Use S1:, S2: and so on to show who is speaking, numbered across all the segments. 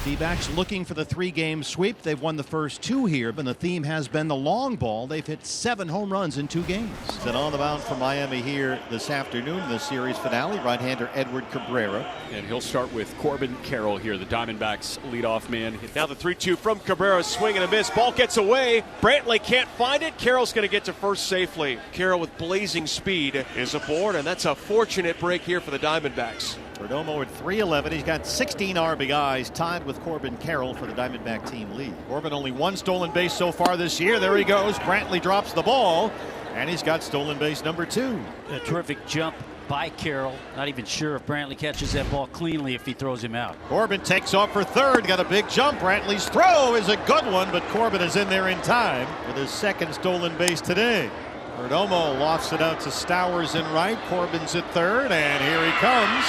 S1: D-backs looking for the 3-game sweep. They've won the first 2 here, but the theme has been the long ball. They've hit 7 home runs in 2 games.
S2: And on the mound for Miami here this afternoon in the series finale, right-hander Edward Cabrera.
S3: And he'll start with Corbin Carroll here, the Diamondbacks leadoff man.
S4: Now the 3-2 from Cabrera, swing and a miss. Ball gets away. Brantley can't find it. Carroll's going to get to first safely. Carroll with blazing speed is aboard, and that's a fortunate break here for the Diamondbacks.
S2: Perdomo at .311. He's got 16 RBIs, tied with Corbin Carroll for the Diamondback team lead. Corbin only 1 stolen base so far this year. There he goes. Brantley drops the ball, and he's got stolen base number 2.
S5: A terrific jump by Carroll. Not even sure if Brantley catches that ball cleanly if he throws him out.
S2: Corbin takes off for third. Got a big jump. Brantley's throw is a good one, but Corbin is in there in time with his 2nd stolen base today. Perdomo lofts it out to Stowers in right. Corbin's at third, and here he comes.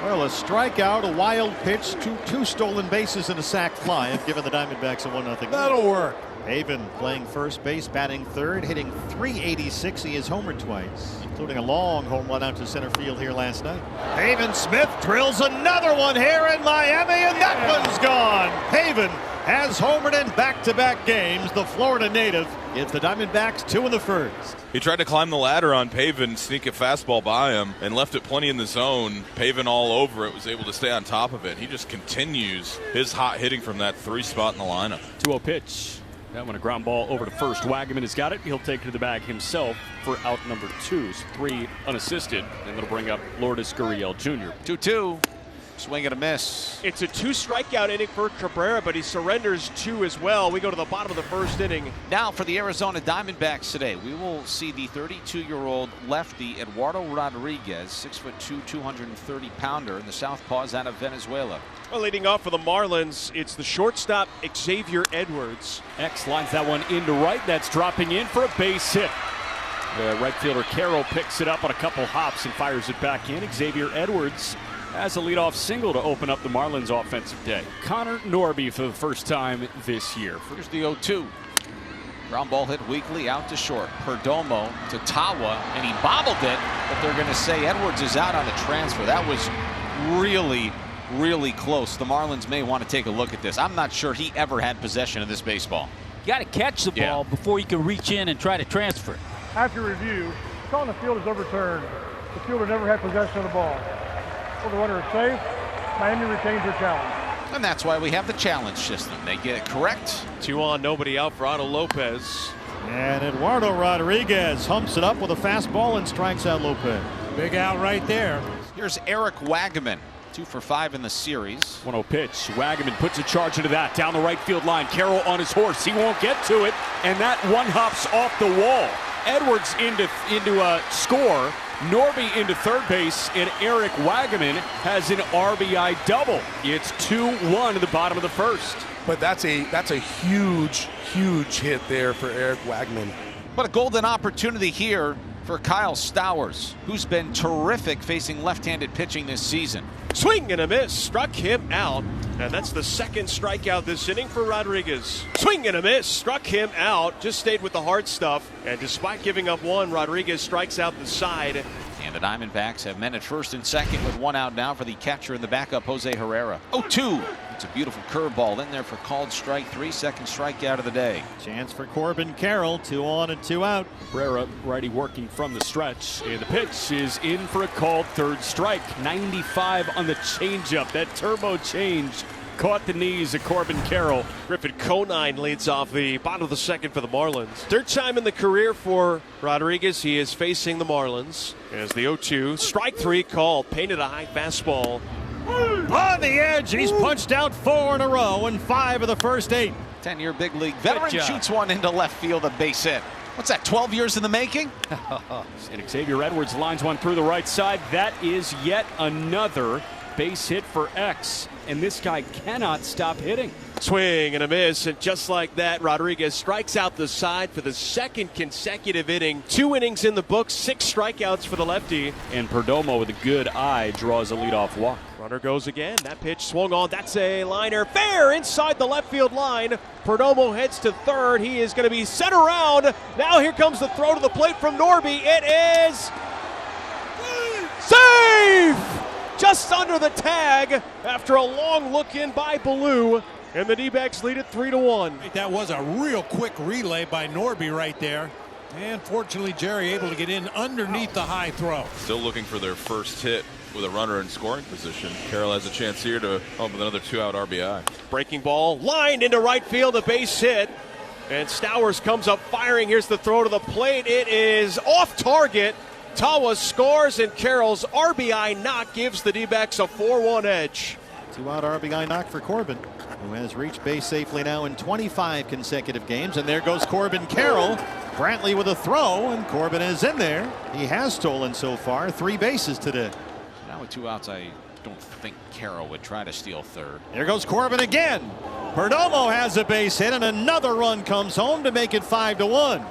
S2: Well, a strikeout, a wild pitch, 2 stolen bases, and a sac fly have given the Diamondbacks a 1-0 lead.
S6: That'll work.
S2: Haven playing first base, batting third, hitting .386. He has homered twice, including a long home run out to center field here last night. Haven Smith drills another one here in Miami, and that one's gone. Haven has homered in back-to-back games. The Florida native gives the Diamondbacks 2 in the first.
S6: He tried to climb the ladder on Pavin, sneak a fastball by him, and left it plenty in the zone. Pavin all over it, was able to stay on top of it. He just continues his hot hitting from that 3 spot in the lineup.
S3: 2-0 pitch. That one a ground ball over to first. Wagaman has got it. He'll take it to the bag himself for out number 2. So 3 unassisted, and that'll bring up Lourdes Gurriel Jr.
S7: 2-2. Swing and a miss.
S4: It's a 2-strikeout inning for Cabrera, but he surrenders 2 as well. We go to the bottom of the first inning.
S7: Now for the Arizona Diamondbacks today, we will see the 32-year-old lefty Eduardo Rodriguez, 6'2", 230-pounder, and the southpaws out of Venezuela.
S4: Well, leading off for the Marlins, it's the shortstop Xavier Edwards.
S3: X lines that one into right. That's dropping in for a base hit. The right fielder Carroll picks it up on a couple hops and fires it back in. Xavier Edwards has a leadoff single to open up the Marlins offensive day. Connor Norby for the first time this year.
S7: Here's the 0-2. Ground ball hit weakly out to short. Perdomo to Tawa, and he bobbled it, but they're going to say Edwards is out on the transfer. That was really close. The Marlins may want to take a look at this. I'm not sure he ever had possession of this baseball.
S5: You got to catch the ball before you can reach in and try to transfer it.
S8: After review, call on the field is overturned. The fielder never had possession of the ball. For the runner is safe. Miami retains their challenge.
S7: And that's why we have the challenge system. They get it correct.
S4: 2 on, nobody out for Otto Lopez.
S2: And Eduardo Rodriguez humps it up with a fastball and strikes out Lopez.
S6: Big out right there.
S7: Here's Eric Wagaman, 2 for 5 in the series.
S3: 1-0 pitch. Wagaman puts a charge into that down the right field line. Carroll on his horse. He won't get to it, and that one hops off the wall. Edwards into a score. Norby into third base, and Eric Wagaman has an RBI double. It's 2-1 at the bottom of the first.
S6: But that's a huge hit there for Eric Wagman.
S7: But a golden opportunity here for Kyle Stowers, who's been terrific facing left-handed pitching this season.
S4: Swing and a miss, struck him out. And that's the 2nd strikeout this inning for Rodriguez. Swing and a miss, struck him out. Just stayed with the hard stuff. And despite giving up 1, Rodriguez strikes out the side.
S7: And the Diamondbacks have men at first and second with 1 out now for the catcher and the backup, Jose Herrera. 0-2. It's a beautiful curveball in there for called strike 3, 2nd strikeout of the day.
S2: Chance for Corbin Carroll, 2 on and 2 out.
S3: Cabrera, righty working from the stretch, and the pitch is in for a called 3rd strike. 95 on the changeup. That turbo change caught the knees of Corbin Carroll.
S4: Griffin Conine leads off the bottom of the 2nd for the Marlins. 3rd time in the career for Rodriguez. He is facing the Marlins. As the 0-2, strike 3 called, painted a high fastball.
S2: On the edge, he's punched out 4 in a row and 5 of the first 8.
S7: 10-year big league veteran shoots one into left field, a base hit. What's that, 12 years in the making?
S3: And Xavier Edwards lines one through the right side. That is yet another base hit for X, and this guy cannot stop hitting.
S4: Swing and a miss, and just like that, Rodriguez strikes out the side for the 2nd consecutive inning. 2 innings in the books, 6 strikeouts for the lefty.
S3: And Perdomo with a good eye draws a leadoff walk.
S4: Runner goes again. That pitch swung on. That's a liner. Fair inside the left field line. Perdomo heads to third. He is going to be sent around. Now here comes the throw to the plate from Norby. It is safe! just under the tag after a long look in by Ballou. And the D-backs lead it 3-1.
S9: That was a real quick relay by Norby right there. And fortunately, Jerry able to get in underneath the high throw.
S6: Still looking for their first hit with a runner in scoring position. Carroll has a chance here to help with another 2-out RBI.
S4: Breaking ball, lined into right field, a base hit. And Stowers comes up firing. Here's the throw to the plate. It is off target. Tawa scores, and Carroll's RBI knock gives the D-backs a 4-1 edge.
S1: 2-out RBI knock for Corbin, who has reached base safely now in 25 consecutive games. And there goes Corbin Carroll. Brantley with a throw, and Corbin is in there. He has stolen so far 3 bases today.
S7: Now with 2 outs, I don't think Carroll would try to steal third.
S1: There goes Corbin again. Perdomo has a base hit, and another run comes home to make it 5-1.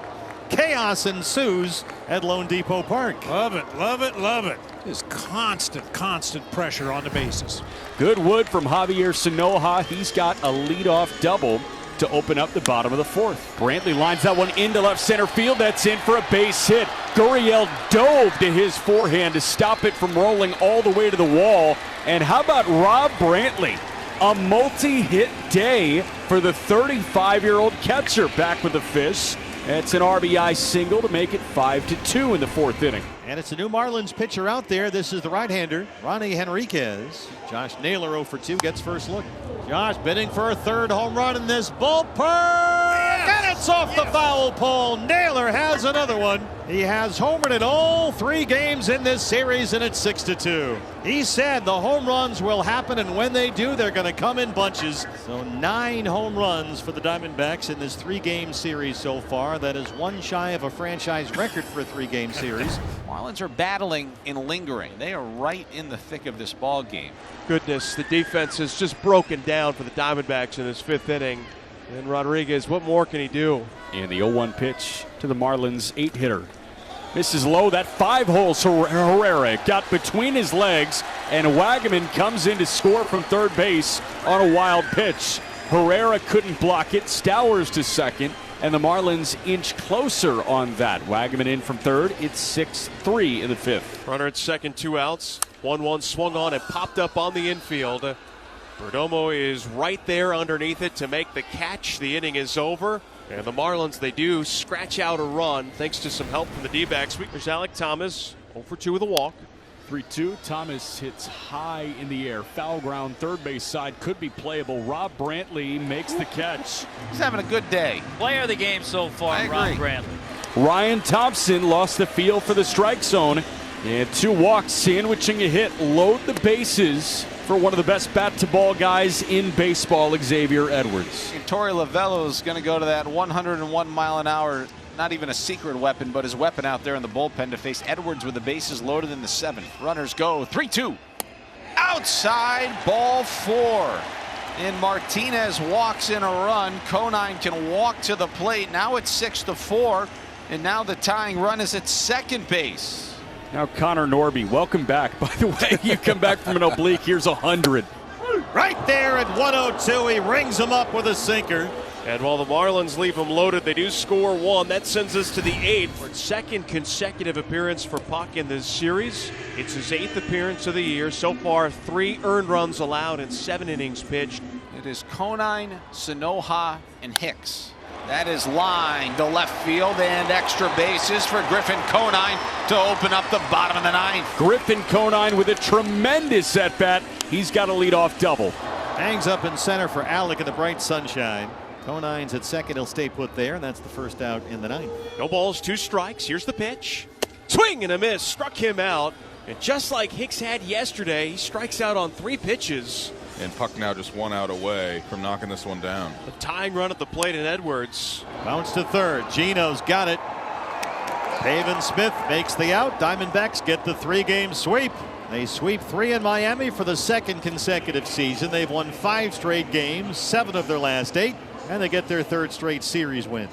S1: Chaos ensues at Lone Depot Park.
S9: Love it, love it, love it. Just constant pressure on the bases.
S3: Good wood from Javier Sanoja. He's got a leadoff double to open up the bottom of the 4th. Brantley lines that one into left center field. That's in for a base hit. Gurriel dove to his forehand to stop it from rolling all the way to the wall. And how about Rob Brantley? A multi-hit day for the 35-year-old catcher, back with the fish. It's an RBI single to make it 5-2 in the 4th inning.
S1: And it's a new Marlins pitcher out there. This is the right-hander, Ronnie Henriquez. Josh Naylor 0 for 2 gets first look. Josh bidding for a 3rd home run in this ballpark. And it's off the foul pole. Naylor has another one. He has homered in all 3 games in this series, and it's 6-2. He said the home runs will happen, and when they do, they're going to come in bunches. So 9 home runs for the Diamondbacks in this 3-game series so far. That is 1 shy of a franchise record for a 3-game series.
S7: Marlins are battling and lingering. They are right in the thick of this ball game.
S4: Goodness, the defense has just broken down for the Diamondbacks in this 5th inning. And Rodriguez, what more can he do?
S3: And the 0-1 pitch to the Marlins 8-hitter. Misses low. That 5-hole Herrera got between his legs, and Wagaman comes in to score from third base on a wild pitch. Herrera couldn't block it. Stowers to second, and the Marlins inch closer on that. Wagaman in from third. It's 6-3 in the 5th.
S4: Runner at second, 2 outs. 1-1 swung on and popped up on the infield. Perdomo is right there underneath it to make the catch. The inning is over. And the Marlins, they do scratch out a run thanks to some help from the D-backs. There's Alec Thomas, 0 for 2 with a walk.
S3: 3-2. Thomas hits high in the air. Foul ground, third base side could be playable. Rob Brantley makes the catch.
S7: He's having a good day.
S5: Player of the game so far, Rob Brantley.
S3: Ryan Thompson lost the feel for the strike zone. And 2 walks, sandwiching a hit. Load the bases for one of the best bat-to-ball guys in baseball, Xavier Edwards.
S7: Torey Lovello is going to go to that 101 mile an hour, not even a secret weapon, but his weapon out there in the bullpen to face Edwards with the bases loaded in the 7th. Runners go 3-2. Outside, ball 4. And Martinez walks in a run. Conine can walk to the plate. Now it's 6-4. And now the tying run is at second base.
S3: Now Connor Norby, welcome back. By the way, you come back from an oblique. Here's 100.
S1: Right there at 102, he rings him up with a sinker.
S4: And while the Marlins leave him loaded, they do score 1. That sends us to the 8th. For its 2nd consecutive appearance for Puck in this series. It's his 8th appearance of the year. So far, 3 earned runs allowed and 7 innings pitched.
S7: It is Conine, Sanoja, and Hicks. That is lined to left field, and extra bases for Griffin Conine to open up the bottom of the 9th.
S3: Griffin Conine with a tremendous at-bat. He's got a leadoff double.
S1: Hangs up in center for Alec in the bright sunshine. Conine's at second. He'll stay put there, and that's the first out in the 9th.
S4: No balls, 2 strikes. Here's the pitch. Swing and a miss. Struck him out. And just like Hicks had yesterday, he strikes out on 3 pitches.
S6: And Puck now just 1 out away from knocking this one down.
S4: A tying run at the plate, and Edwards.
S1: Bounce to third. Gino's got it. Pavin Smith makes the out. Diamondbacks get the 3-game sweep. They sweep 3 in Miami for the 2nd consecutive season. They've won 5 straight games, 7 of their last 8, and they get their 3rd straight series win.